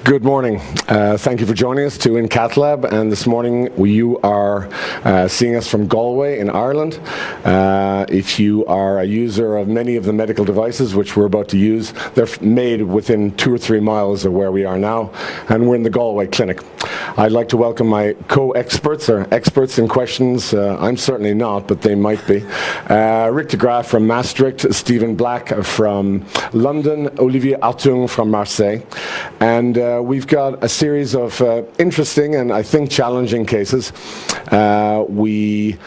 Good morning. Thank you for joining us to In Cath Lab, and this morning you are seeing us from Galway in Ireland. If you are a user of many of the medical devices which we're about to use, they're made within 2 or 3 miles of where we are now, and we're in the Galway clinic. I'd like to welcome my co-experts, or experts in questions. I'm certainly not, but they might be. Rick de Graaf from Maastricht, Stephen Black from London, Olivier Artung from Marseille. And we've got a series of interesting and I think challenging cases. We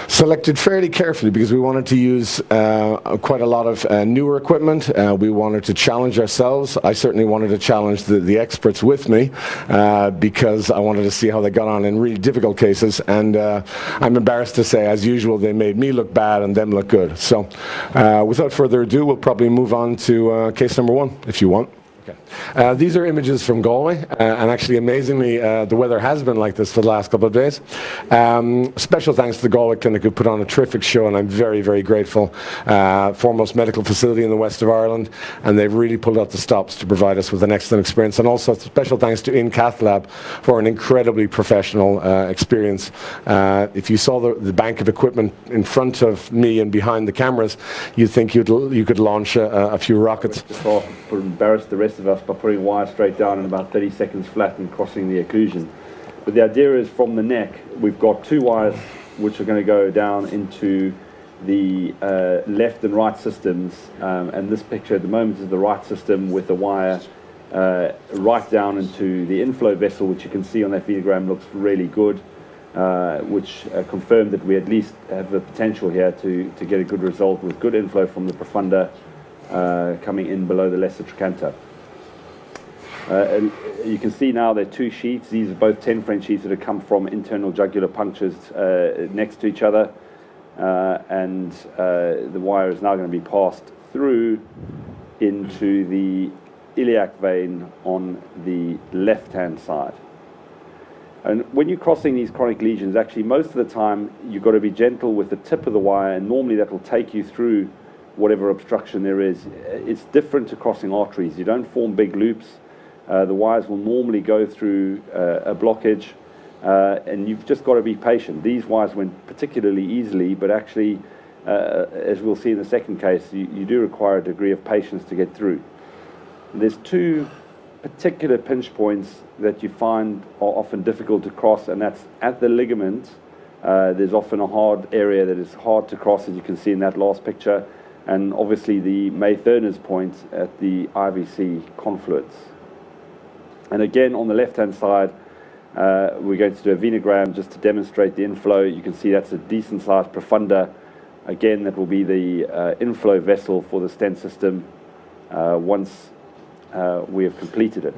selected fairly carefully because we wanted to use quite a lot of newer equipment. We wanted to challenge ourselves. I certainly wanted to challenge the experts with me because I wanted to see how they got on in really difficult cases. And I'm embarrassed to say, as usual, they made me look bad and them look good. So without further ado, we'll probably move on to case number 1, if you want. Okay. These are images from Galway, and actually amazingly the weather has been like this for the last couple of days. Special thanks to the Galway Clinic, who put on a terrific show, and I'm very, very grateful. Foremost medical facility in the west of Ireland, and they've really pulled out the stops to provide us with an excellent experience. And also special thanks to In Cath Lab for an incredibly professional experience. If you saw the bank of equipment in front of me and behind the cameras, you'd think you could launch a few rockets. Or embarrass the rest of us by putting wire straight down in about 30 seconds flat and crossing the occlusion. But the idea is, from the neck, we've got 2 wires which are going to go down into the left and right systems, and this picture at the moment is the right system with the wire right down into the inflow vessel, which you can see on that venogram looks really good, which confirmed that we at least have the potential here to get a good result with good inflow from the profunda coming in below the lesser trochanter. And you can see now there are 2 sheets. These are both 10 French sheets that have come from internal jugular punctures next to each other, and the wire is now going to be passed through into the iliac vein on the left-hand side. And when you're crossing these chronic lesions, actually most of the time you've got to be gentle with the tip of the wire, and normally that will take you through whatever obstruction there is. It's different to crossing arteries. You don't form big loops. The wires will normally go through a blockage, and you've just got to be patient. These wires went particularly easily, but actually, as we'll see in the second case, you do require a degree of patience to get through. There's 2 particular pinch points that you find are often difficult to cross, and that's at the ligament. There's often a hard area that is hard to cross, as you can see in that last picture, and obviously the May-Thurner's point at the IVC confluence. And again, on the left-hand side, we're going to do a venogram just to demonstrate the inflow. You can see that's a decent-sized profunda. Again, that will be the inflow vessel for the stent system once we have completed it.